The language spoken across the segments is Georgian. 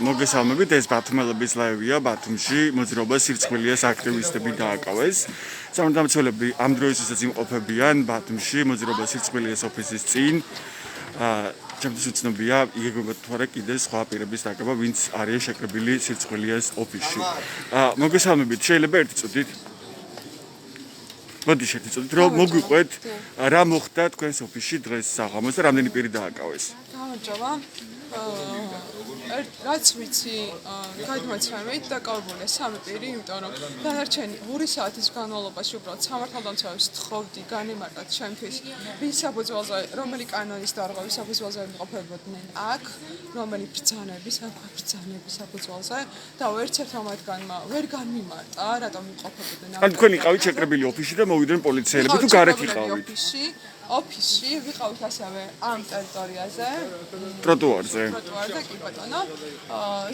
მოგესალმებით, ეს ბათუმელების ლაივია ბათუმში, მოძრაობა სირცხვილიას აქტივისტები დააკავეს. სამართალმცველები ამ დროისათვის იმყოფებიან ბათუმში, მოძრაობა სირცხვილიას ოფისის წინ. ჩემთვის უცნობია, იგეგმებათ თუ არა კიდე სხვა პირების დაკავება, ვინც არიან შეკრებილი სირცხვილიას ოფისში. მოგესალმებით, შეიძლება ერთი წუთით? მოდი ერთი წუთით, რომ მოგვიყვეთ, რა მოხდა თქვენს ოფისში დღეს საღამოს და რამდენი პირი დააკავეს? გამარჯობა. რაც ვიცი, გადმოცემით დაკავებულია 3 პირი, იმიტომ რომ დანარჩენი 2 საათის განმავლობაში უბრალოდ სამართალდამცავებს თხოვდი განემარტათ ჩემთვის, ვის საფუძველზე, რომელი კანონის დარღვევის საფუძველზე იმყოფებოდნენ აქ, რომელი ბრძანების საფუძველზე და ვერცერთმა მათგანმა ვერ განმიმარტა, რატომ იმყოფებოდნენ აქ. ან თქვენ იყავით შეკრებილი ოფისში და მოვიდნენ პოლიციელები თუ გარეთ იყავით? ოფისში ვიყავით ასევე ამ ტერიტორიაზე, ტროტუარზე, კი ბატონო,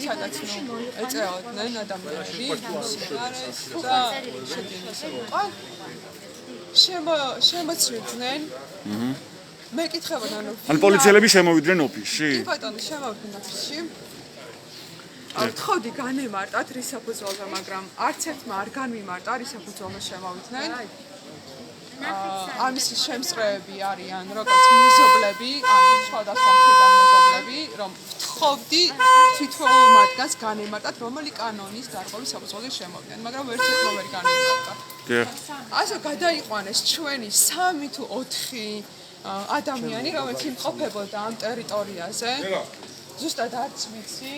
სადაც ეწეოდნენ ადამიანები სიმღერას და შემოწმდნენ. მეკითხებოდნენ, ან პოლიციელები შემოვიდნენ ოფისში? კი ბატონო, შემოვიდნენ ოფისში. ვთხოვდი განემარტათ რის საფუძველზე, მაგრამ არც ერთმა არ განმიმარტა რის საფუძველზე შემოვიდნენ. ამის შემსწრეები არიან როგორც მეზობლები, ანუ სხვადასხვა მხრიდან მეზობლები, რომ ვთხოვდი თითოეულ მათგანს განემარტათ, რომელი კანონის დარღვევის საფუძველზე შემოვიდნენ, მაგრამ ვერც ერთმა ვერ განემარტა. ასე გადაიყვანეს ჩვენი 3 თუ 4 ადამიანი, რომელიც იმყოფებოდა ამ ტერიტორიაზე. ზუსტად არც ვიცი,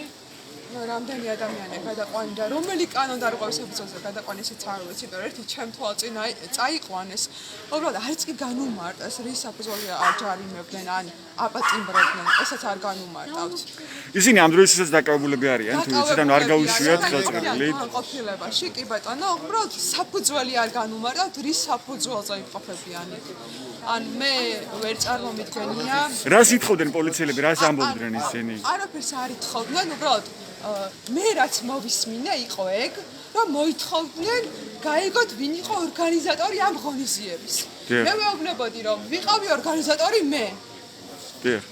რამდენი ადამიანია გადაყვანი და რომელი კანონ დარღვევის საფუძველზე გადაყვანი, ისიც არ ვიცი, მაგრამ ერთი ჩემ თვალწინ წაიყვანეს. უბრალოდ არც კი განუმარტეს, რის საფუძველზე აჯარიმებდნენ, ან აპატიმრებდნენ, ესაც არ განუმარტავთ. ისინი ამ დროისათვის დაკავებულები არიან, თუ იცით, ანუ არ გაუშვიათ ხელწერილით. ყოფილებაში, კი ბატონო, უბრალოდ საფუძველი არ განუმარტავთ, რის საფუძველზე იმყოფებიან იქ. ან მე ვერ წარმომიდგენია. რას ითხოვდნენ პოლიციელები, რას ამბობდნენ ისინი? არაფერს არ ითხოვდნენ, უბრალოდ მე რაც მოვისმინე იყო ეგ, რომ მოითხოვდნენ გაიგოთ ვინ იყო ორგანიზატორი ამ ღონისძიების. მე ვეუბნებოდი რომ ვიყავი ორგანიზატორი მე.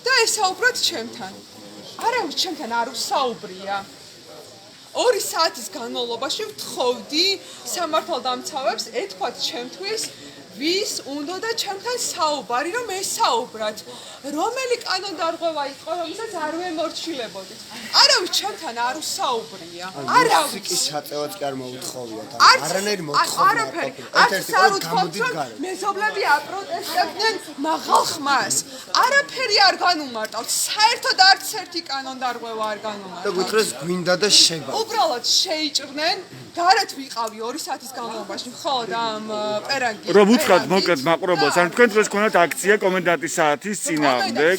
და ესაუბროთ ჩემთან. არავის ჩემთან არ უსაუბრია. 2 საათის განმავლობაში ვთხოვდი სამართალდამცავებს ეთქვათ ჩემთვის ვის უნდა და ჩემთან საუბარი რომ ესაუბრათ. რომელი კანონ დარღვევა იყო, რომელსაც არ ვემორჩილებოდით. არავის ჩემთან არ უსაუბრია. არავის კი საწევად კი არ მოუთხოვიათ. არანაირი მოთხოვნა. ერთ-ერთი მეზობლები აპროტესტებდნენ მაღალ ხმას. არაფერი არ განუმარტავთ. საერთოდ არც ერთი კანონ დარღვევა არ განუმარტავთ. და გითხრეს გვინდა და შევა. უბრალოდ შეიჭრნენ. გარეთ ვიყავი 2 საათის განმავლობაში, მხოლოდ ამ პერანგი. რომ უთხრათ მოკლედ მაყურებელს, ან თქვენ დღეს გქონდათ აქცია კომენდანტის საათის წინააღმდეგ,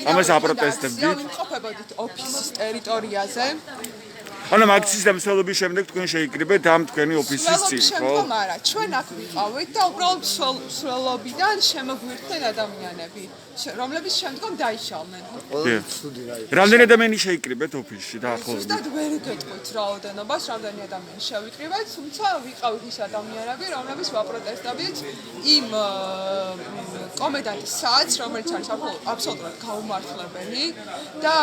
ამას აპროტესტებდით. იმყოფებოდით ოფისის ტერიტორიაზე. ანუ აქციის დამსვლელობის შემდეგ თქვენ შეიკრიბეთ ამ თქვენი ოფისის წინ, ხო? არა, ჩვენ აქ ვიყავით და უბრალოდ სვლელობიდან შემოგვირთდნენ ადამიანები, რომლებიც შემდგომ დაიშალნენ. რამდენი ადამიანი შეიკრიბეთ ოფისში დაახლოებით? ზუსტად ვერ გეტყვით რაოდენობას, რამდენი ადამიანი შევიკრიბეთ, თუმცა ვიყავით ის ადამიანები, რომლებიც ვაპროტესტებდით იმ კომენდანტის საათს, რომელიც არის აბსოლუტურად გაუმართლებელი და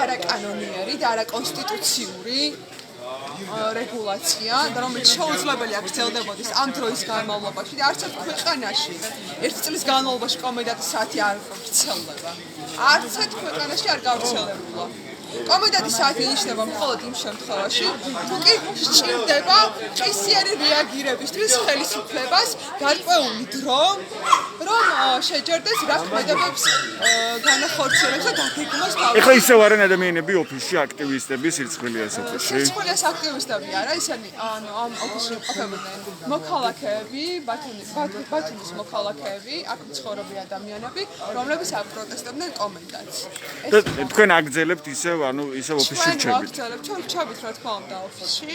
არაკანონიერი და არაკონსტიტუციური რეგულაცია და რომელიც შეუძლებელია გრძელდებოდეს ამ დროის განმავლობაში და არც ერთ ქვეყანაში 1 წლის განმავლობაში კომენდანტის საათი არ ვრცელდება. არც ერთ ქვეყანაში არ გავრცელებულა. კომენდანტის საათი ინიშნება მხოლოდ იმ შემთხვევაში, თუ კი სჭირდება ყისიერი რეაგირებისთვის ხელისუფლებას გარკვეული დრო, რომ შეჯერდეს რა ქმედებებს განახორციელებს და დაგეგმოს თავი. ეხლა ისევ არიან ადამიანები ოფისში, აქტივისტები სირცხვილიას ოფისში. სირცხვილიას აქტივისტები არა, ისინი ანუ ამ ოფისში იმყოფებოდნენ მოქალაქეები, ბათუმის მოქალაქეები, აქ მცხოვრები ადამიანები, რომლებიც აპროტესტებდნენ კომენდანტს. თქვენ აგრძელებთ ისევ ოფისში რჩებით. ჩვენ ვრჩებით რა თქმა უნდა ოფისში.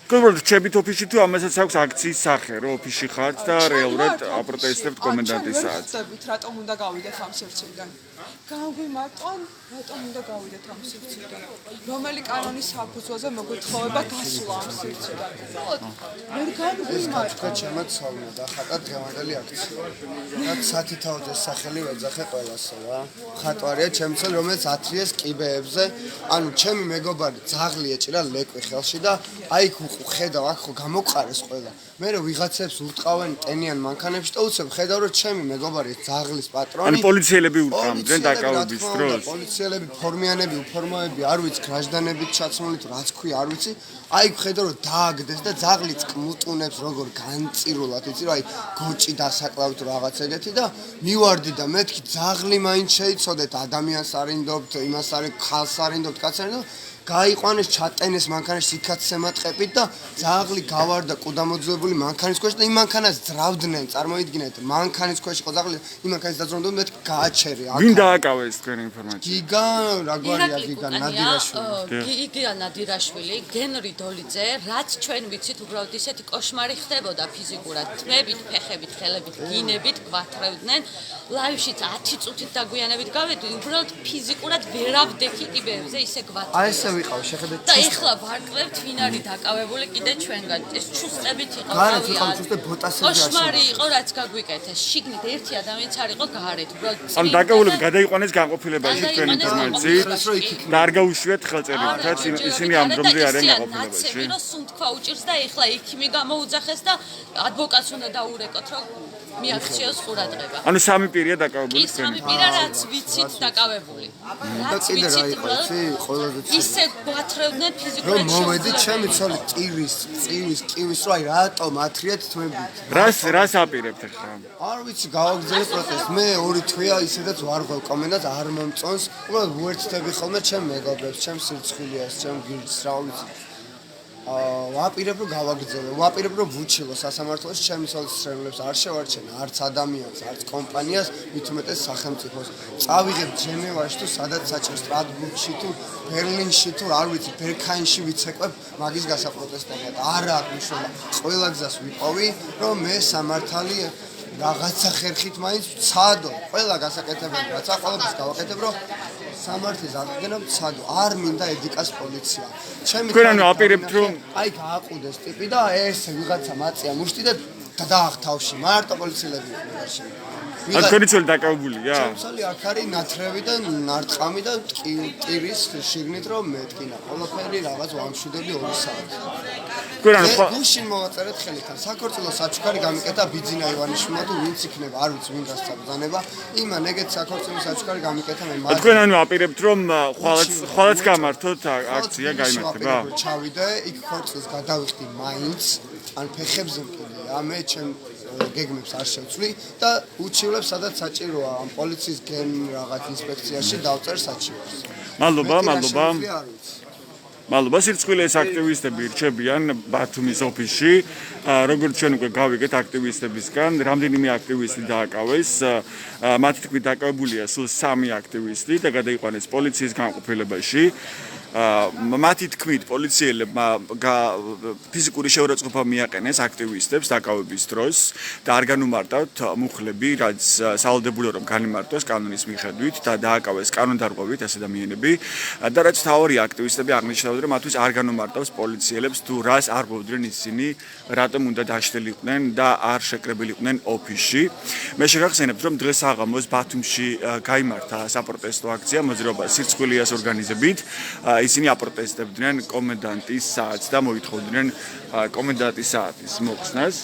გობრალ ჩებით ოფისში თუ ამასაც აქვს აქციის სახე, რომ ოფისში ხართ და რეალურად აპროტესტებთ კომენდანტის საათს. რატომ უნდა გავიდეთ ამ სივრციდან? განგვიმარტონ, რატომ უნდა გავიდეთ ამ სივრციდან? რომელი კანონის საფუძველზე მოგვითხოვება გასვლა ამ სივრციდან? ვერ განგვიმარტონ. თქვა შემოცავნა და ხატა დღევანდელი აქცია. რაც სათითაოდ ეს სახელი ვეძახე ყველასო რა. ხატვარია ჩემცელ რომელიც ათრიეს კიბეებზე, ანუ ჩემი მეგობარი ძაღლი ეჭირა ლეკვი ხელში და აი ხედავ აქ ხო გამოყარეს ყველა. მე რომ ვიღაცებს ურტყავენ ტენიან მანქანებში და უცებ ხედავ რომ ჩემი მეგობარი ძაღლის პატრონი. ანუ პოლიციელები ურტყამდნენ დაკავების დროს. პოლიციელები, ფორმიანები, უფორმოები, არ ვიცი, გრაჟდანებით ჩაცმული თუ რაც ქვია, არ ვიცი. აი ხედავ რომ დააგდეს და ძაღლიც კმუტუნებს როგორ განწირულად, იცი რომ აი გოჭი დასაკლავთ რაღაც ეგეთი და მივარდი და მეთქი ძაღლი მაინც შეიცოდეთ, ადამიანს არინდობთ, იმას არის ხალხს არინდობთ, კაცს არინდობთ. გაიყვანეს ჩატენეს მანქანაში სიკათს ემატყებით და ძაღლი გავარდა კუდამოძუებული მანქანის ქვეშ და იმ მანქანას ძრავდნენ წარმოიდგინეთ მანქანის ქვეშ იყო ძაღლი იმ მანქანის დაძრაუნდა მე გააჩერე ვინ დააკავეს თქვენი ინფორმაცია? გიგა რაგვარია გიგა ნადირაშვილი გიგა ნადირაშვილი გენრი დოლიძე რაც ჩვენ ვიცით უბრალოდ ისეთი კოშმარი ხდებოდა ფიზიკურად თმებით ფეხებით ხელებით გინებით გვათრევდნენ ლაივში 10 წუთით დაგვიანებით გავედი უბრალოდ ფიზიკურად ვერავდექი კიბეებზე ისე გვათრევდნენ ვიყავ შეხედეთ და ეხლა ვარკვევთ ვინ არის დაკავებული კიდე ჩვენგან ეს ჩუსტებით იყო გარეთ იყო ჩუსტე ბოტასები კოშმარი იყო რაც გაგვიკეთეს შიგნით ერთი ადამიანიც არ იყო გარეთ უბრალოდ ანუ დაკავებულები გადაიყვანეს განყოფილებაში თქვენი ინფორმაციით და არ გაუშვიათ ხელწერითაც ისინი ამ დრომდე არიან განყოფილებაში რომ სუნთქვა უჭირს და ეხლა ექიმი გამოუძახეს და ადვოკატს უნდა დაურეკოთ რომ მიაქციოს ყურადღება ანუ სამი პირია დაკავებული ის სამი პირა რაც ვიცით დაკავებული რაც ვიცით ყველაზე ისე გვათრევდნენ ფიზიკურად რომ მოვედი ჩემი ცოლი ტირის წივის კივის რო აი რატომ ათრიეთ თმებით რას აპირებთ ახლა არ ვიცი გავაგზავნე პროტესტ მე 2 თვეა ისედაც ვარ ღვევ კომენდანტს არ მომწონს უბრალოდ ვუერთდები ხოლმე ჩემ მეგობრებს ჩემ სირცხვილიას ჩემ გილდს რა ვიცი ვაპირებ რომ გავაგრძელო ვაპირებ რომ ვუჩილო სასამართლოში ჩემი ცოლის ცრემლებს არ შევარჩენო არც ადამიანს არც კომპანიას მით უმეტეს სახელმწიფოს წავიღებ ჟენევაში თუ სადაც საჭიროს სტრატბურგში თუ ბერლინში თუ არ ვიცი ბერქაინში ვიცეკვებ მაგის გასაპროტესტებად არა აქვს მნიშვნელობა ყველა გზას ვიპოვი რომ მე სამართალი რაღაცა ხერხით მაინც ვცადო ყველა გასაკეთებელი რაცა ყოველთვის გავაკეთებ რომ სამართლის აღდგენა ვცადო არ მინდა ედიკას პოლიცია ჩემი თქვენ ანუ აპირებთ რომ აი გააყუდეს ტიპი და ესე ვიღაცა მაწია მუშტი და დაახთავში მარტო პოლიციელები ვიღაში ან თქვენი ცოლი დაკავებულია ცოლი აქ არის ნათრევი და ნარტყამი და ტირის შიგნით რომ მეტკინა ყველაფერი რაღაც ვამშვიდები 2 საათი თქვენ ანუ გუშინ მოვაწერეთ ხელიდან საქართველოს საჩუქარი გამიკეთა ბიძინა ივანიშვილმა თუ ვინც იქნება არ ვიცი ვინ გასწავლა იმან ეგეთ საქართველოს საჩუქარი გამიკეთა მე მაგ თქვენ ანუ აპირებთ რომ ხვალაც გამართოთ აქცია გაიმართება ჩავიდე იქ ხორცს გადავიხდი მაინც ან ფეხებზე მყიდია მე ჩემ გეგმებს არ შევცვლი და უჩივლებს სადაც საჭიროა ამ პოლიციის გენ რაღაც ინსპექციაში დავწერ საჭიროებს მადლობა სირცხვილეს აქტივისტები რჩებიან ბათუმის ოფისში როგორც ჩვენ უკვე გავიგეთ აქტივისტებისგან რამდენიმე აქტივისტი დააკავეს მათი თქმით დაკავებულია სულ 3 აქტივისტი და გადაიყვანეს პოლიციის განყოფილებაში მათი თქმით პოლიციელებმა ფიზიკური შეურაცხყოფა მიაყენეს აქტივისტებს დაკავების დროს და არ განუმარტავთ მუხლები რაც სავალდებულო რომ განიმარტოს კანონის მიხედვით და დააკავეს კანონდარღვევით ეს ადამიანები და რაც თავი აქტივისტები აღნიშნავდნენ რომ მათთვის არ განუმარტავს პოლიციელებს თუ რას არ ღვევდნენ ისინი რატომ უნდა დაშლილიყვნენ და არ შეკრებილიყვნენ ოფისში მე შეგახსენებთ რომ დღეს საღამოს ბათუმში გაიმართა საპროტესტო აქცია მოძრაობა სირცხვილიას ორგანიზებით ისინი აპროტესტებდნენ კომენდანტის საათს და მოითხოვდნენ კომენდანტის საათის მოხსნას.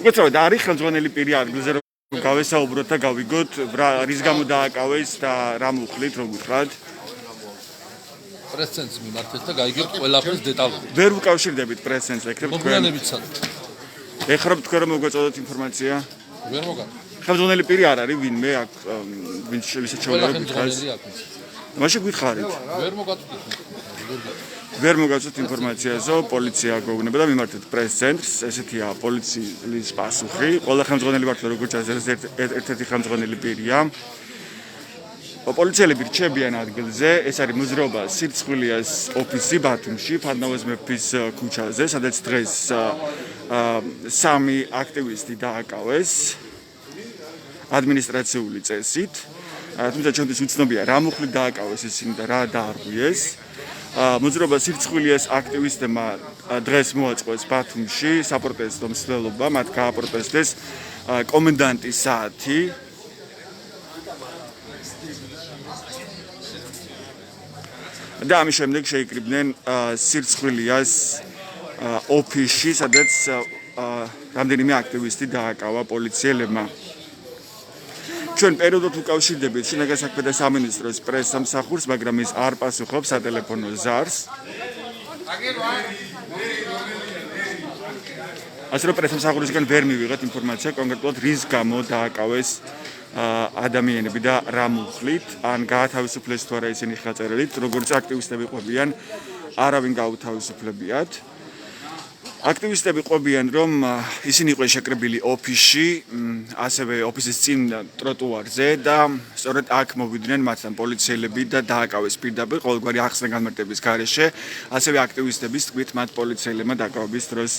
უბრალოდ არის ხელმძღვანელი პირი ადგილზე რომ გავესაუბროთ და გავიგოთ რის გამო დააკავეს და რა მოხლით რომ გითხრათ პრესცენტრს მიმართეთ და გაიგებთ ყველაფერს დეტალურად. ვერ უკავშირდებით პრესცენტრს ეკრებ თქვენ. მოგვიანებიცად. ეხლა თქვენ რომ მოგეწოდოთ ინფორმაცია? ვერ მოგან. ხელმძღვანელი პირი არ არის ვინმე აქ ვინც შეგვიძლია გითხრათ. ხელმძღვანელი აქვს. მაშინ გითხარით. ვერ მოგატვირთეთ. ვერ მოგაწვით ინფორმაციაზე, პოლიცია გვეუბნება და მიმართეთ პრეს-ცენტრს, ესეთია პოლიციის პასუხი. ყველა ხელმძღვანელი მართლა როგორც ჩანს ერთ-ერთი ხელმძღვანელი პირია. პოლიციელები რჩებიან ადგილზე, ეს არის მოძრაობა სირცხვილიას ოფისი ბათუმში, ფადნავაზ მეფის ქუჩაზე, სადაც დღეს სამი აქტივისტი დააკავეს ადმინისტრაციული წესით. თუმცა ჩვენთვის უცნობია რა მუხლით დააკავეს ისინი და რა დაარღვიეს. მოძრაობა სირცხვილიას აქტივისტებმა დღეს მოაწყვეს ბათუმში საპროტესტო მსვლელობა, მათ გააპროტესტეს კომენდანტის საათი. და ამის შემდეგ შეიკრიბნენ სირცხვილიას ოფისში, სადაც რამდენიმე აქტივისტი დააკავა პოლიციელებმა. ჩვენ პერიოდულად უკავშირდებით შინაგან საქმეთა სამინისტროს პრესსამსახურს, მაგრამ ის არ პასუხობს სატელეფონო ზარს. ასე რომ პრესსამსახურისგან ვერ მივიღეთ ინფორმაცია კონკრეტულად რის გამო დააკავეს ადამიანები და რა მუხლით, ან გაათავისუფლეს თუ არა ისინი ხელწერილით, როგორც აქტივისტები ყვებიან, არავინ გაუთავისუფლებიათ. აქტივისტები ყვებიან, რომ ისინი იყვნენ შეკრებილი ოფისში, ასევე ოფისის წინ ტროტუარზე და სწორედ აქ მოვიდნენ მათთან პოლიციელები და დააკავეს პირდაპირ ყოველგვარი ახსნა განმარტების გარეშე, ასევე აქტივისტების თქმით მათ პოლიციელებმა დაკავების დროს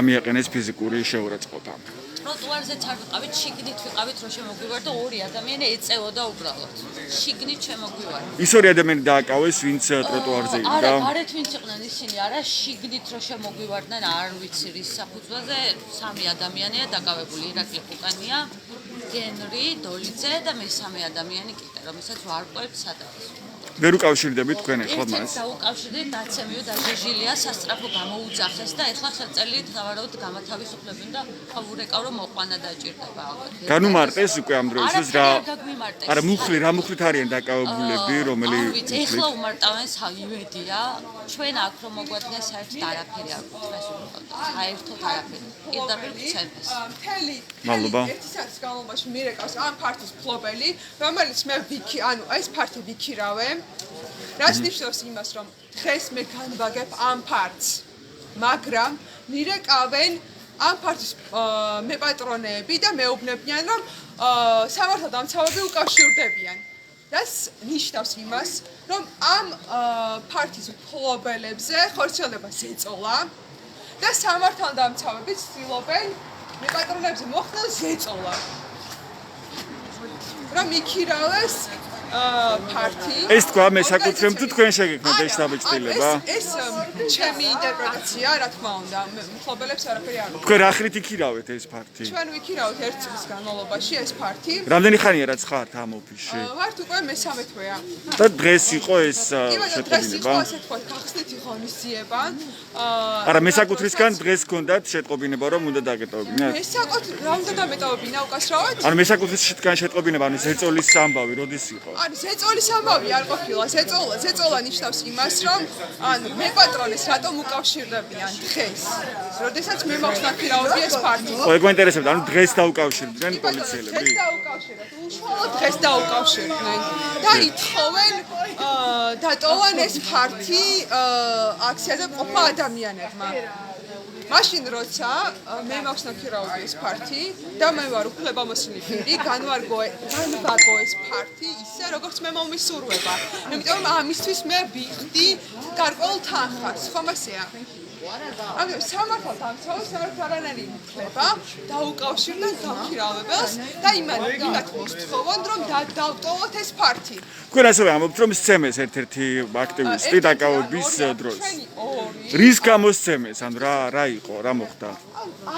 მიაყენეს ფიზიკური შეურაცხყოფა. ტროტუარზეც არ ვიყავით, შიგნით ვიყავით, რომ შემოგვივარ და ორი ადამიანი ეწევოდა უბრალოდ. შიგნით შემოგვივარ. ის ორი ადამიანი დააკავეს, ვინც ტროტუარზე იყო. არა, გარეთ ვინც იყვნენ ისინი, არა, შიგნით რომ შემოგვივარდნენ, არ ვიცი რის საფუძველზე, სამი ადამიანია დაკავებული, ირაკლი ყუკანია, გენრი, დოლიძე და მესამე ადამიანი კიდე, რომელსაც ვარკვევთ სადაც. ვერ უკავშირდებით თქვენ ახლა მას? ერთად დაუკავშირდით, დაცემიო დაჟეჟილია, სასწრაფო გამოუძახეს და ეხლა ხელწერლით სავარაუდოდ გამათავისუფლებენ და ხავურეკავ რომ მოყვანა დაჭირდება ალბათ. განუმარტეს უკვე ამ დროისთვის რა? არა, მუხლი, რა მუხლით არიან დაკავებულები, რომელი ეხლა უმარტავენ საიმედია, ჩვენ აქ რომ მოგვადგეს საერთოდ არაფერი არ გვქონდეს უბრალოდ. საერთოდ არაფერი. პირდაპირ გვცემეს. მადლობა. ერთი საათის განმავლობაში მირეკავს ამ ფარტის ფლობელი, რომელიც მე ანუ ეს ფარტი ვიქირავე. რაც ნიშნავს იმას, რომ დღეს მე განვაგებ ამ ფარტს, მაგრამ მირეკავენ ამ ფარტის მეპატრონეები და მეუბნებიან, რომ სამართალდამცავები უკავშირდებიან. რაც ნიშნავს იმას, რომ ამ ფარტის ფლობელებზე ხორციელდება ზეწოლა და სამართალდამცავები ცდილობენ მეპატრონეებზე მოხდეს ზეწოლა. რომ იქირავეს ფარტი. ეს თქვა მე საკუთრემ თუ თქვენ შეგექმნათ ეს დაბეჭდილება? ეს ჩემი ინტერპრეტაცია, რა თქმა უნდა, მფლობელებს არაფერი არ უნდა. თქვენ რა ხრით იქირავეთ ეს ფარტი? ჩვენ ვიქირავთ ერთ წლის განმავლობაში ეს ფარტი. რამდენი ხანია რაც ხართ ამ ოფისში? ვართ უკვე მესამე თვეა. და დღეს იყო ეს დღეს იყო შეტყობინება? ასე თქვა, გახსნით იყო ღონისძიება. არა, მე საკუთრისგან დღეს გქონდათ შეტყობინება რომ უნდა დაგეტოვებინათ? მე საკუთრივ რა უნდა დამეტოვებინა უკასრავად? ანუ მე საკუთრისგან შეტყობინება, ანუ ზეწოლის ამბავი როდის იყო? ანუ ზეწოლის ამბავი არ ყოფილა, ზეწოლა ნიშნავს იმას, რომ ანუ მეპატრონეს რატომ უკავშირდებიან დღეს. როდესაც მე მახსნაქირავდი ეს ფარტი. ხო, ეგ მაინტერესებდა, ანუ დღეს დაუკავშირდნენ პოლიციელები? დღეს დაუკავშირეთ, უშუალოდ დღეს დაუკავშირდნენ და ითხოვენ დატოვან ეს ფარტი აქციაზე ყოფა ადამიანებმა. მაშინ როცა მე მახსნაქირავდი ეს ფარტი და მე ვარ უფლებამოსილი პირი, განვაგო ეს ფარტი ისე როგორც მე მომისურვება. იმიტომ რომ ამისთვის მე ვიხდი გარკვეულ თანხას, ხომ ასეა? ანუ სამართალდამცავებს არანაირი უფლება დაუკავშირდნენ დამქირავებელს და იმათ მოსთხოვონ რომ დავტოვოთ ეს ფარტი. თქვენ ასევე ამბობთ რომ სცემეს ერთ-ერთი აქტივისტი დაკავების დროს. რის გამო სცემეს? ანუ რა იყო, რა მოხდა?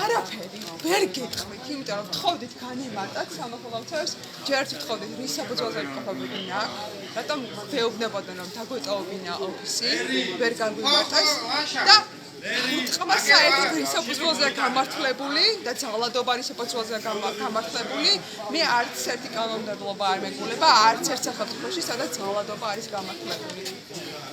არაფერი, ვერ გეტყვით, იმიტომ რომ ვთხოვდით განემარტათ სამართალდამცავებს, ჯერ ვთხოვდით რის საფუძველზე იყოფებოდნენ აქ, რატომ ვეუბნებოდნენ რომ დაგვეტოვებინა ოფისი, ვერ გაგვიმარტეს და უთყმა საერთოდ რის საფუძველზე გამართლებული და ძალადობა რის საფუძველზე გამართლებული, მე არც ერთი კანონმდებლობა არ მეგულება, არც ერთ სახელმწიფოში, სადაც ძალადობა არის გამართლებული.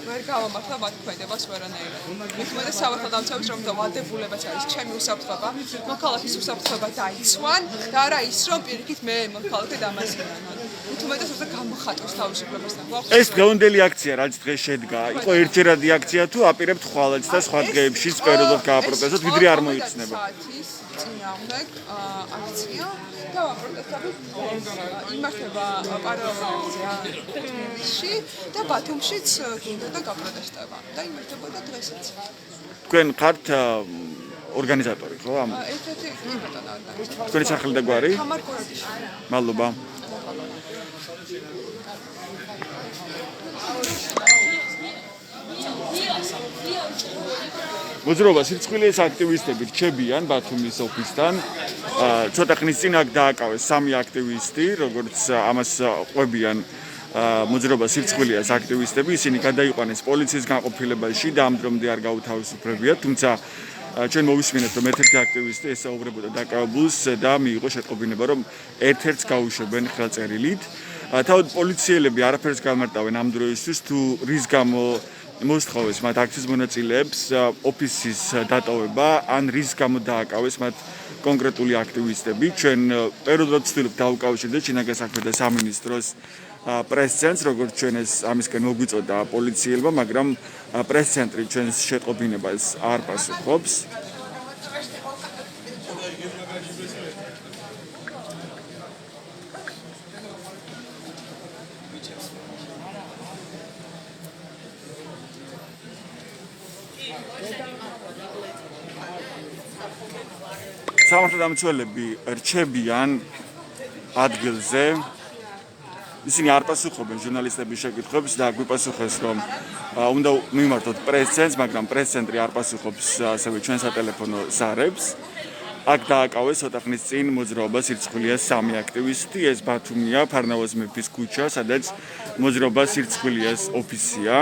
ვერ გავამართლა მათ ქმედებას ვერანაირად. მithmetes სამართალდამცავებს რომ დავალდებულებაც არის ჩემი უსაფრთხოება, მოქალაქის უსაფრთხოება დაიცვან და არა ის რომ პირიქით მე მოქალაქე დამასინან. თუმცა უბრალოდ გამოხატავს თავისუფლებასთან. ეს დღევანდელი აქცია, რაც დღეს შედგა, იყო ერთჯერადი აქცია თუ აპირებთ ხვალაც და სხვა დღეებშიც პერიოდულად გააპროტესტოთ, ვიდრე არ მოიხსნება. საათის წინააღმდეგ აქცია და ვაპროტესტებთ იმართება პარალელურია თბილისში და ბათუმშიც გინდოდა გაპროტესტება და იმართებოდა დღესაც. თქვენ ხართ ორგანიზატორი, ხო? ამ ერთ-ერთი ბატონო ორგანიზატორი. თქვენი სახელი და გვარი? თამარ კოროჯიშვილი. მადლობა. მოძრაობა სირცხვილის აქტივისტები რჩებიან ბათუმის ოფისთან. ცოტა ხნის წინ აქ დააკავეს 3 აქტივისტი, როგორც ამას ყვებიან მოძრაობა სირცხვილის აქტივისტები. ისინი გადაიყვანეს პოლიციის განყოფილებაში და ამ დრომდე არ გაუთავისუფლებიათ, თუმცა ჩვენ მოვისმინეთ, რომ ერთ-ერთი აქტივისტი ესაუბრებოდა დაკავებულს და მიიღო შეტყობინება, რომ ერთ-ერთს გაუშვებენ ხელწერილით. თავად პოლიციელები არაფერს გამარტავენ ამ დროისთვის, თუ რის გამო მოსთხოვეს მათ აქციის მონაწილეებს ოფისის დატოვება, ან რის გამო დააკავეს მათ კონკრეტული აქტივისტები. ჩვენ პერიოდულად ვცდილობთ დაუკავშირდეთ შინაგან საქმეთა სამინისტროს პრეს-ცენტრს, როგორც ჩვენ ეს ამისკენ მოგვიწოდა პოლიციელმა, მაგრამ პრეს-ცენტრი ჩვენს შეტყობინებას არ პასუხობს. სამართალდამცველები რჩებიან ადგილზე. ისინი არ პასუხობენ ჟურნალისტების შეკითხვებს და გვიპასუხეს, რომ უნდა მიმართოთ პრეს-ცენტრს, მაგრამ პრეს-ცენტრი არ პასუხობს ასევე ჩვენ სატელეფონო ზარებს. აქ დააკავეს ცოტა ხნის წინ მოძრაობა სირცხვილიას 3 აქტივისტი. ეს ბათუმია, ფარნავაზ მეფის ქუჩა, სადაც მოძრაობა სირცხვილიას ოფისია.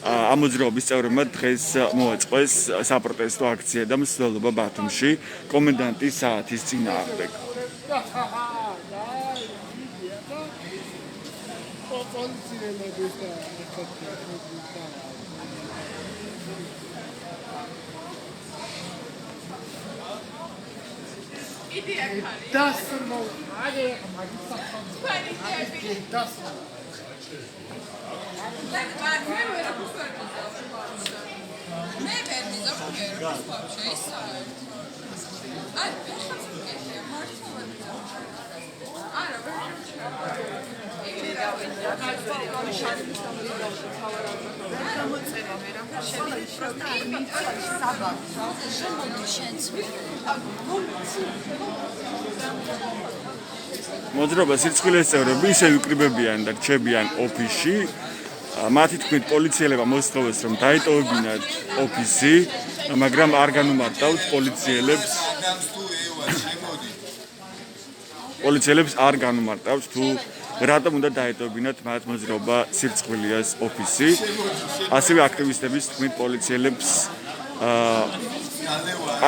ამ მოძრაობის წევრებმა დღეს მოაწყეს საპროტესტო აქცია და მსვლელობა ბათუმში კომენდანტის საათის წინააღმდეგ. მოძრაობა სირცხვილის წევრები ისევ იკრიბებიან და რჩებიან ოფისში. მათი თქმით, პოლიციელებმა მოსთხოვეს, რომ დაეტოვებინათ ოფისი, მაგრამ არ განუმარტავთ პოლიციელებს არ განუმარტავთ თუ რატომ უნდა დაეტოვებინათ მათ მოძრაობა სირცხვილიას ოფისი. ასევე აქტივისტების თქმით, პოლიციელებს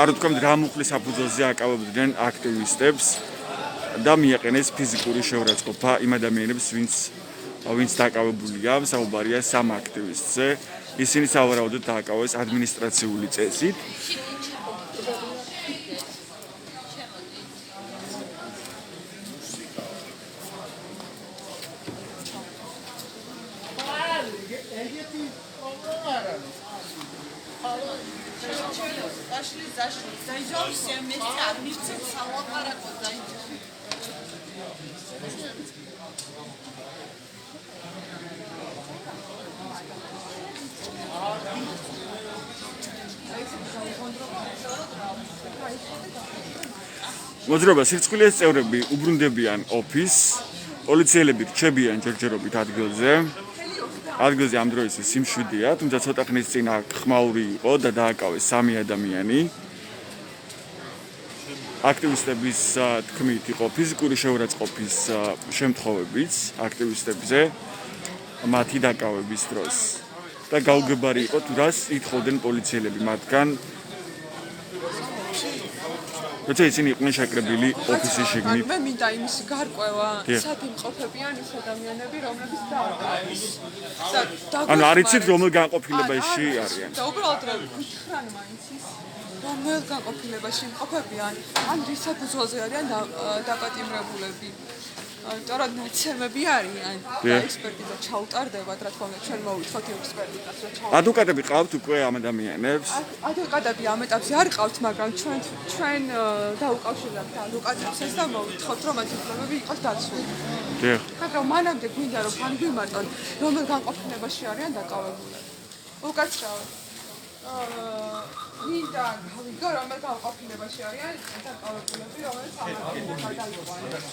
არ ვთქვამთ რა მუხლის საფუძველზე აკავებდნენ აქტივისტებს და მიაყენეს ფიზიკური შეურაცხყოფა იმ ადამიანებს, ვინც დაკავებულია, საუბარია 3 აქტივისტზე. ისინი სავარაუდოდ დააკავეს ადმინისტრაციული წესით. მოძრაობა სირცხვილის წევრები უბრუნდებიან ოფისს, პოლიციელები რჩებიან ჯერჯერობით ადგილზე. ადგილზე ამ დროისთვის სიმშვიდეა, თუმცა ცოტა ხნის წინ აქ ხმაური იყო და დააკავეს 3 ადამიანი. აქტივისტების თქმით იყო ფიზიკური შეურაცხყოფის შემთხვევებიც აქტივისტებზე მათი დაკავების დროს. და გაუგებარი იყო თუ რას ითხოვდნენ პოლიციელები მათგან. როცა ისინი იყვნენ შეკრებილი ოფისის შიგნით. მე მინდა იმის გარკვევა, სად იმყოფებიან ის ადამიანები, რომლებიც დააკავეს. ანუ არ იცით რომელ განყოფილებაში არიან. და უბრალოდ გითხრან მაინც ის რომელ განყოფილებაში იმყოფებიან, ან რის საფუძველზე არიან დაპატიმრებულები. სწორად ნაცემები არიან და ექსპერტიზა ჩაუტარდებათ, რა თქმა უნდა, ჩვენ მოვითხოთ ექსპერტიზას, რა ჩაუტარდებათ. ადვოკატები ყავთ უკვე ამ ადამიანებს? ადვოკატები ამ ეტაპზე არ ყავთ, მაგრამ ჩვენ დაუკავშირებთ ადვოკატებს და მოვითხოთ, რომ მათი უფლებები იყოს დაცული. დიახ. მაგრამ მანამდე გვინდა რომ თან გვიმატონ, რომელ განყოფილებაში არიან დაკავებულები. უკაცრავად. მინდა გავიგო, რომელ განყოფილებაში არიან დაკავებულები, რომელიც ამას გადაიყვანეს.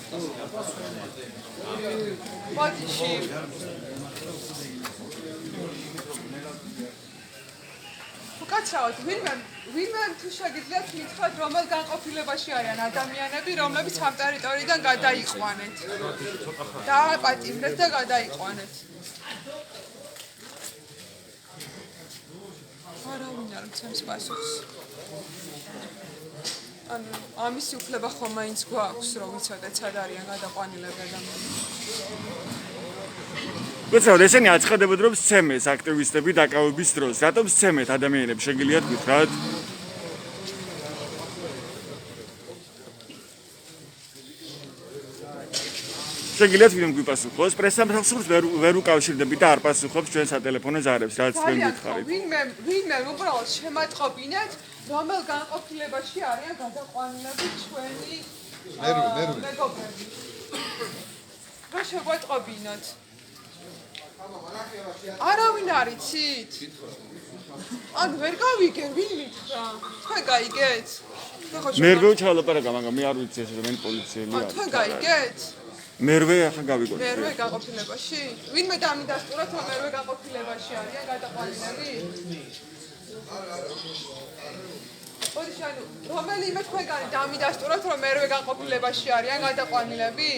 ბოდიში. უკაცრავად, ვინმე თუ შეგიძლიათ მითხრათ, რომელ განყოფილებაში არიან ადამიანები, რომლებიც ამ ტერიტორიიდან გადაიყვანეთ. დააპატიმრეთ და გადაიყვანეთ. არავინ არ მცემს პასუხს. ანუ ამის უფლება ხომ მაინც გვაქვს, რომ ვიცოდეთ, სად არიან გადაყვანილები ადამიანები. უცებ ესენი აცხადებენ რომ სცემეს აქტივისტები დაკავების დროს. რატომ სცემეთ ადამიანებს შეგიძლიათ გითხრათ? შეგიძლიათ ვინმე გვიპასუხოს? პრესამსახურს ვერ უკავშირდებით და არ პასუხობს ჩვენ სატელეფონო ზარებს, რაც თქვენ გითხარით. ვინმე უბრალოდ შემატყობინეთ, რომელ განყოფილებაში არიან გადაყვანილები ჩვენი მეგობრები. რა შეგვატყობინოთ? არავინ არ იცით? ან ვერ გავიგე, ვინ მითხრა? თქვენ გაიგეთ? მერვე ჩალაპარაკა, მაგრამ მე არ ვიცი ესე მენ პოლიციელი არის. თქვენ გაიგეთ? მერვე ახლა გავიგოთ. მერვე განყოფილებაში? ვინმე დამიდასტუროთ, რომ მერვე განყოფილებაში არიან გადაყვანილები? ბოდიში, ანუ რომელიმე თქვენგანი დამიდასტუროთ, რომ მერვე განყოფილებაში არიან გადაყვანილები?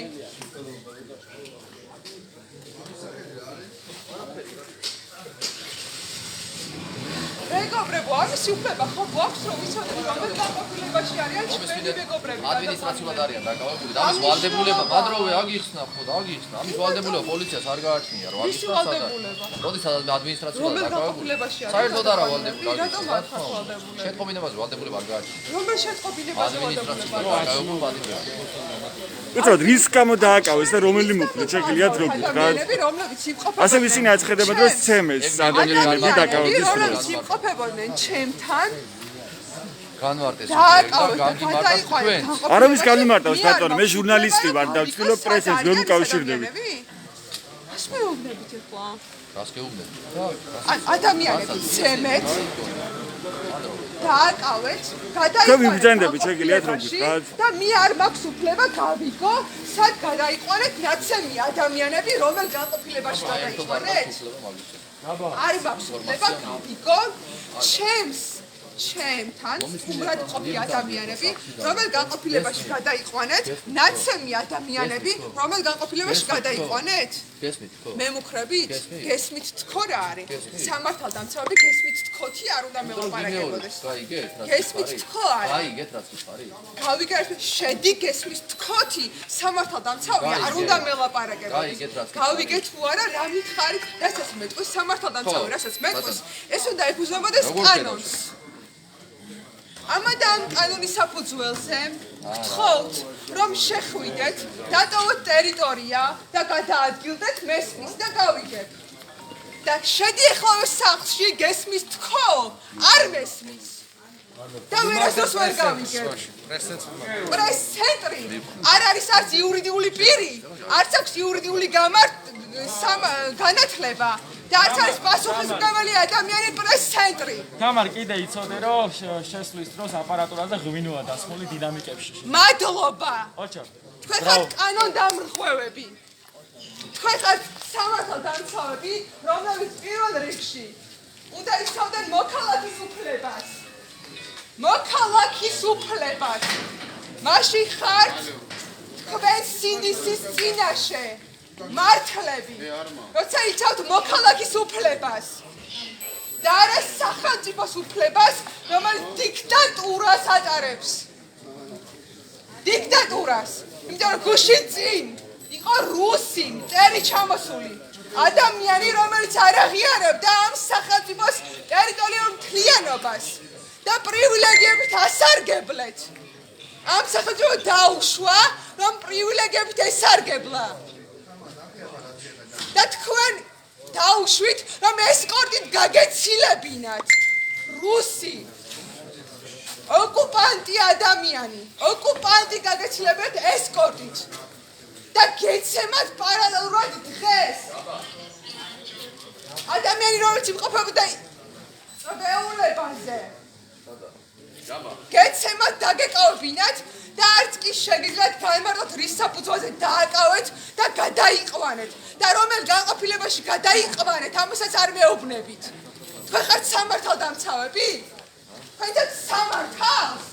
მეგობრებო, ამისი უფლება ხო გვაქვს, რომ ვიცოდეთ, რომელ განყოფილებაში არიან ჩვენი მეგობრები. ადმინისტრაციულად არიან დაკავებული და ამის ვალდებულება მადროვე აგიხსნა ხო და აგიხსნა. ამის ვალდებულება პოლიციას არ გააჩნია, რომ მისი ვალდებულება? როდესაც ადმინისტრაციულად რომელ დაკავებული. განყოფილებაში არიან? საერთოდ არა ვალდებულება. რატომ არ ხარ ვალდებულება? შეტყობინებაზე ვალდებულება არ გააჩნია. რომელ შეტყობინებაზე ვალდებულება? დაკავებული პატიმრია. უცებ რის გამო დააკავეს და რომელი მოკლედ შეგიძლიათ რომ გითხრათ? ადამიანები, რომლებიც იმყოფებოდნენ. ასე ისინი აცხადებენ რომ სცემეს ადამიანები დაკავების დროს. რომლებიც იმყოფებოდნენ ჩემთან განვარტეს დააკავეს და გადაიყვანეს. არავის განმარტავს ბატონო, მე ჟურნალისტი ვარ და ვცდილობ პრესას ვერ უკავშირდებით. რას მეუბნებით ახლა? რას გეუბნები? ადამიანები ცემეთ დააკავეთ, თქვენ ვიბრძანდებით, შეგიძლიათ რომ გითხრათ? და მე არ მაქვს უფლება გავიგო, სად გადაიყვანეთ ნაცემი ადამიანები, რომელ განყოფილებაში გადაიყვანეთ? არ მაქვს უფლება გავიგო, ჩემთან უმრად ყოფი ადამიანები, რომელ განყოფილებაში გადაიყვანეთ, ნაცემი ადამიანები, რომელ განყოფილებაში გადაიყვანეთ? გესმით ხო? მემუქრებით? გესმით თქო რა არის? სამართალდამცავები გესმით თქოთი არ უნდა მელაპარაკებოდეს. გაიგეთ რა გესმით თქო არა? გაიგეთ რა გიხარი? გავიგეთ შედი გესმით თქოთი სამართალდამცავი არ უნდა მელაპარაკებოდეს. გაიგეთ რა გიხარი? გავიგეთ თუ არა რა მითხარით, რასაც მეტყვის სამართალდამცავი, რასაც მეტყვის, ეს უნდა ეფუძნებოდეს კანონს. ამადა ამ კანონის საფუძველზე გთხოვთ, რომ შეხვიდეთ, დატოვოთ ტერიტორია და გადაადგილდეთ მესმის და გავიგებ. და შედი ახლავე სახლში გესმის თქო, არ მესმის. და ვერასდროს ვერ გავიგებ. პრეს-ცენტრი არ არის არც იურიდიული პირი, არც აქვს იურიდიული განათლება. და არც არის პასუხისმგებელი ადამიანი პრეს-ცენტრი. თამარ კიდე იცოდე რომ შესვლის დროს აპარატურაზე ღვინოა დასმული დინამიკებში. მადლობა. ოჩა. თქვენ ხართ კანონდამრღვევები. თქვენ ხართ სამართალდამცავები, რომლებიც პირველ რიგში უნდა იცავდნენ მოქალაქის უფლებას. მოქალაქის უფლებას. მაშინ ხართ თქვენ სინდისის წინაშე. მართლები, როცა იცავთ მოქალაქის უფლებას და არა სახელმწიფოს უფლებას, რომელიც დიქტატურას ატარებს. დიქტატურას. იმიტომ რომ გუშინ წინ იყო რუსი, მტერი ჩამოსული ადამიანი, რომელიც არ აღიარებდა ამ სახელმწიფოს ტერიტორიულ მთლიანობას და პრივილეგიებით ასარგებლეთ. ამ სახელმწიფო დაუშვა, რომ პრივილეგიებით ესარგებლა. და თქვენ დაუშვით, რომ ესკორტით გაგეცილებინათ. რუსი ოკუპანტი ადამიანი, ოკუპანტი გაგეცილებინათ ესკორტით. და გეცემათ პარალელურად დღეს. ადამიანი რომელიც იმყოფებოდა მეულებაზე. გეცემათ დაგეკავებინათ და არც კი შეგიძლიათ გაემართოთ რის საფუძველზე დააკავეთ და გადაიყვანეთ. და რომელ განყოფილებაში გადაიყვანეთ, ამასაც არ მეუბნებით. თქვენ ხართ სამართალდამცავები? თქვენთან სამართალს?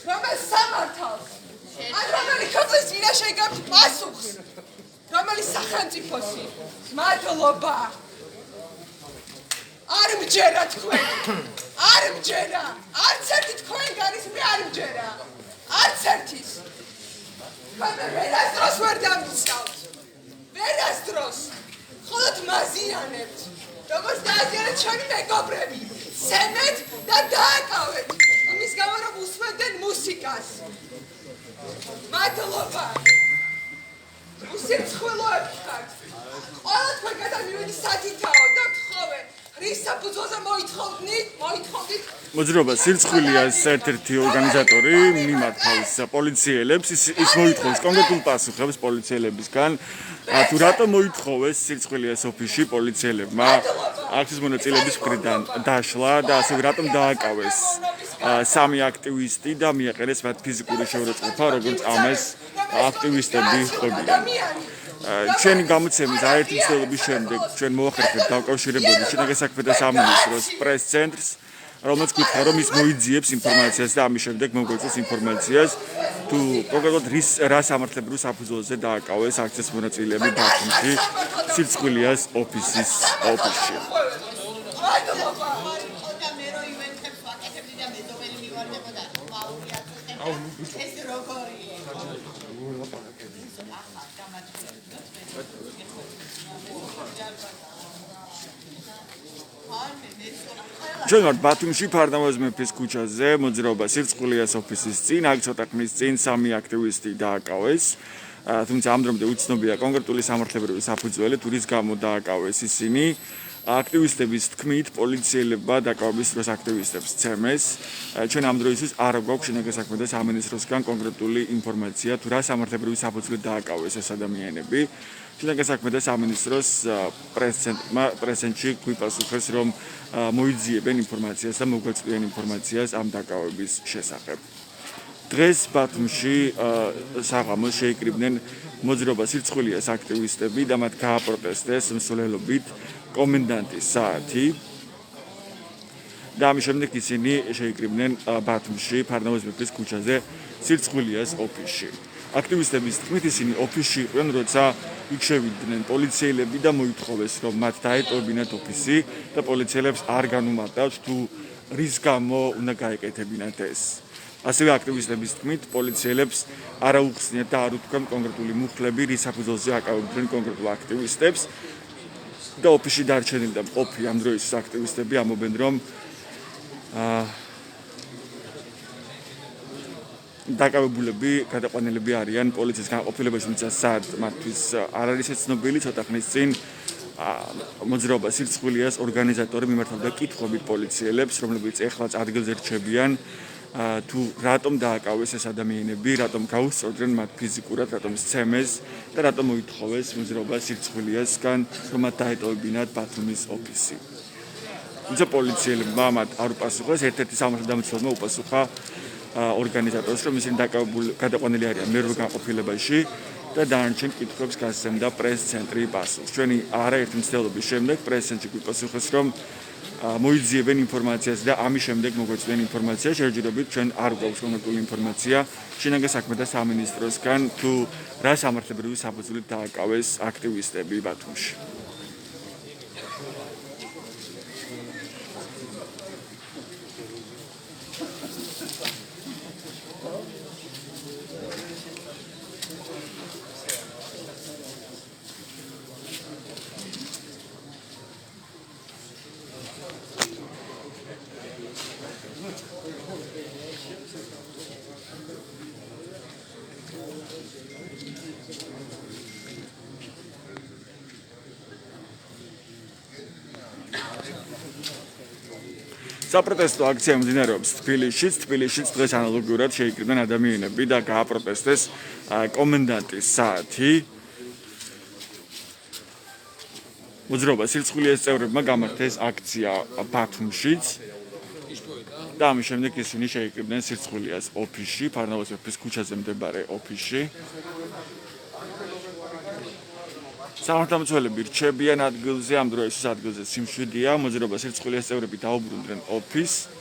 რომელ სამართალს? ან რომელი ქვეყნის წინაშე იგებთ პასუხს? რომელი სახელმწიფოსი? მადლობა. არ მჯერა თქვენ. არ მჯერა. არც ერთი თქვენგანის მე არ მჯერა. არც ერთის. თქვენ ვერასდროს ვერ დამისწავთ. ვერასდროს. მხოლოდ მაზიანებთ. როგორც დააზიანეთ ჩვენი მეგობრები. სცემეთ და დააკავეთ. იმის გამო რომ უსმენდნენ მუსიკას. მადლობა. უსირცხვილოები ხართ. ყველა თქვენგან მივედი სათითაო და ვთხოვე. რის საფუძველზე მოითხოვდით? მოძრაობა სირცხვილიას ერთ-ერთი ორგანიზატორი მიმართავს პოლიციელებს, ის მოითხოვს კონკრეტულ პასუხებს პოლიციელებისგან, თუ რატომ მოითხოვეს სირცხვილიას ოფისში პოლიციელებმა აქციის მონაწილეების მხრიდან დაშლა და ასევე რატომ დააკავეს სამი აქტივისტი და მიაყენეს მათ ფიზიკური შეურაცხყოფა, როგორც ამას აქტივისტები ხვდებიან. ჩვენი გამოცემის აერთი მცდელობის შემდეგ ჩვენ მოახერხეთ დავკავშირებოდი შინაგან საქმეთა სამინისტროს პრეს-ცენტრს, რომელიც გვითხა, რომ ის მოიძიებს ინფორმაციას და ამის შემდეგ მოგვეწოს ინფორმაციას, თუ კონკრეტულად რა სამართლებრივ საფუძველზე დააკავეს აქციის მონაწილეები ბაქოში, სირცხვილიას ოფისში. ჩვენ ვართ ბათუმში ფარნავაზ მეფის ქუჩაზე, მოძრაობა სირცხვილიას ოფისის წინ, აქ ცოტა ხნის წინ სამი აქტივისტი დააკავეს. თუმცა ამ დრომდე უცნობია კონკრეტული სამართლებრივი საფუძველი, თუ რის გამო დააკავეს ისინი. აქტივისტების თქმით, პოლიციელებმა დაკავების დროს აქტივისტებს სცემეს. ჩვენ ამ დროისთვის არ გვაქვს შინაგან საქმეთა სამინისტროსგან კონკრეტული ინფორმაცია, თუ რა სამართლებრივი საფუძვლით დააკავეს ეს ადამიანები. შინაგან საქმეთა სამინისტროს პრეს-ცენტრში გვიპასუხეს, რომ მოიძიებენ ინფორმაციას და მოგვეწყვიან ინფორმაციას ამ დაკავების შესახებ. დღეს ბათუმში საღამოს შეიკრიბნენ მოძრაობა სირცხვილიას აქტივისტები და მათ გააპროტესტეს მსვლელობით კომენდანტის საათი. და ამის შემდეგ ისინი შეიკრიბნენ ბათუმში ფარნავაზ მეფის ქუჩაზე სირცხვილიას ოფისში. აქტივისტების თქმით ისინი ოფისში იყვნენ, როცა იქ შევიდნენ პოლიციელები და მოითხოვეს, რომ მათ დაეტოვებინათ ოფისი და პოლიციელებს არ განუმარტავთ, თუ რის გამო უნდა გაეკეთებინათ ეს. ასევე აქტივისტების თქმით, პოლიციელებს არ აუხსნიათ და არ უთქვამთ კონკრეტული მუხლები, რის საფუძველზე აკავებდნენ კონკრეტულ აქტივისტებს და ოფისში დარჩენილი და მყოფი ამ დროის აქტივისტები ამობენ, რომ დაკავებულები, გადაყვანილები არიან პოლიციის განყოფილებაში, თუმცა სად მათთვის არ არის ცნობილი. ცოტა ხნის წინ მოძრაობა სირცხვილიას ორგანიზატორი მიმართავდა კითხვებით პოლიციელებს, რომლებიც ეხლაც ადგილზე რჩებიან, თუ რატომ დააკავეს ეს ადამიანები, რატომ გაუსწორდნენ მათ ფიზიკურად, რატომ სცემეს და რატომ მოითხოვეს მოძრაობა სირცხვილიასგან, რომ მათ დაეტოვებინათ ბათუმის ოფისი. თუმცა პოლიციელებმა მათ არ უპასუხეს, ერთ-ერთი სამართალდამცველმა უპასუხა ორგანიზატორს, რომ ისინი გადაყვანილი არიან მერვე განყოფილებაში და დანარჩენ კითხვებს გასცემდა პრეს-ცენტრი პასუხს. ჩვენი არაერთი მცდელობის შემდეგ პრეს-ცენტრში გვიპასუხეს, რომ მოიძიებენ ინფორმაციას და ამის შემდეგ მოგვეწყვიან ინფორმაცია. შეჯერებით ჩვენ არ გვაქვს კონკრეტული ინფორმაცია შინაგან საქმეთა სამინისტროსგან, თუ რა სამართლებრივი საფუძვლით დააკავეს აქტივისტები ბათუმში. საპროტესტო აქცია მიმდინარეობს თბილისშიც დღეს ანალოგიურად შეიკრიბნენ ადამიანები და გააპროტესტეს კომენდანტის საათი. მოძრაობა სირცხვილიას წევრებმა გამართეს აქცია ბათუმშიც და ამის შემდეგ ისინი შეიკრიბნენ სირცხვილიას ოფისში, ფარნავაზ მეფის ქუჩაზე მდებარე ოფისში. სამართალმცველები რჩებიან ადგილზე, ამ დროისთვის ადგილზე სიმშვიდეა, მოძრაობა სირცხვილიას წევრები დაუბრუნდნენ ოფისს.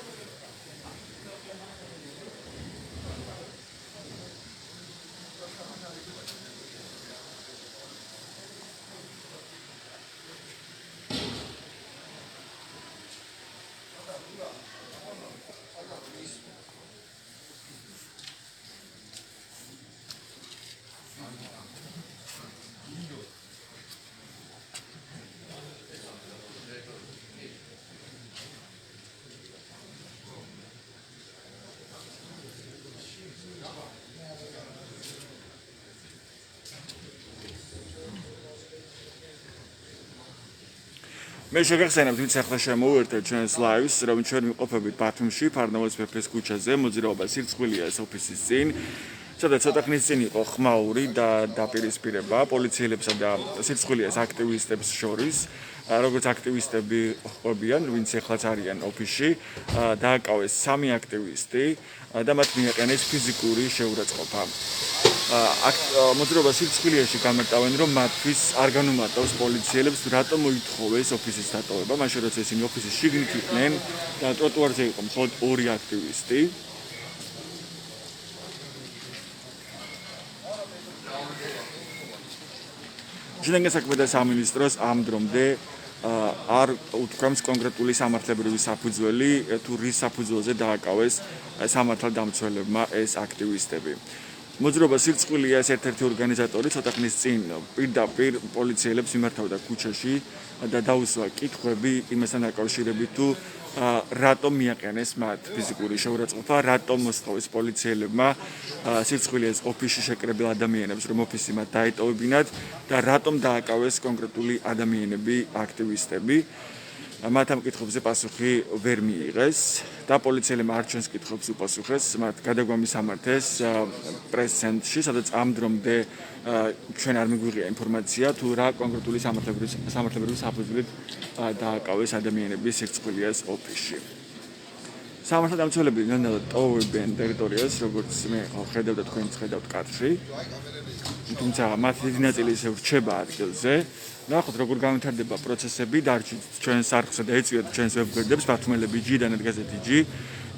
მე შეგახსენებთ, ვინც ახლა შემოვერთეთ ჩვენს ლაივს, რომ ჩვენ ვიმყოფებით ბათუმში, ფარნავაზ მეფის ქუჩაზე, მოძრაობა სირცხვილიას ოფისის წინ. ცოტა ხნის წინ იყო ხმაური და დაპირისპირება პოლიციელებსა და სირცხვილიას აქტივისტებს შორის. როგორც აქტივისტები ყვებიან, ვინც ახლაც არიან ოფისში, დააკავეს 3 აქტივისტი და მათ მიაყენეს ფიზიკური შეურაცხყოფა. მოძრაობა სირცხვილიაში გამარტავენ, რომ მათთვის არ განუმარტავს პოლიციელებს, რატომ მოითხოვეს ოფისის დატოვება, მაშინ როცა ისინი ოფისის შიგნით იყვნენ და ტროტუარზე იყო მხოლოდ 2 აქტივისტი. შინაგან საქმეთა სამინისტროს ამ დრომდე არ უთქვამს კონკრეტული სამართლებრივი საფუძველი, თუ რის საფუძველზე დააკავეს სამართალდამცველებმა ეს აქტივისტები. მოძრაობა სირცხვილიას ერთ-ერთი ორგანიზატორი ცოტა ხნის წინ პირდაპირ პოლიციელებს იმართავდა ქუჩაში და დაუსვა კითხვები იმასთან დაკავშირებით, თუ რატომ მიაყენეს მათ ფიზიკური შეურაცხყოფა, რატომ მოსთხოვეს პოლიციელებმა სირცხვილიას ოფისში შეკრებილ ადამიანებს, რომ ოფისი მათ დაეტოვებინათ და რატომ დააკავეს კონკრეტული ადამიანები, აქტივისტები. მათ ამ კითხვებზე პასუხი ვერ მიიღეს და პოლიციელებმა არ ჩვენს კითხვებს უპასუხეს, მათ გადაგვამისამართეს პრეს-ცენტრში, სადაც ამ დრომდე ჩვენ არ მიგვიღია ინფორმაცია, თუ რა კონკრეტული სამართლებრივი საფუძვლით დააკავეს ადამიანები სირცხვილიას ოფისში. სამართალდამცველები ნელ-ნელა ტოვებენ ტერიტორიას, როგორც მე ხედავ და თქვენც ხედავთ კადრში. თუმცა მათი დიდი ნაწილი ისევ რჩება ადგილზე. ნახოთ, როგორ განვითარდება პროცესები, დარჩით ჩვენს არხსა და ეწვიოთ ჩვენს ვებგვერდებს, ბათუმელები.jį და net-gazeti.jį,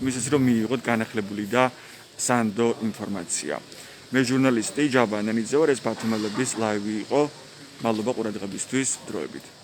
იმისათვის რომ მიიღოთ განახლებული და სანდო ინფორმაცია. მე ჟურნალისტი ჯაბა ანანიძე ვარ, ეს ბათუმელების ლაივი იყო. მადლობა ყურადღებისთვის, დროებით.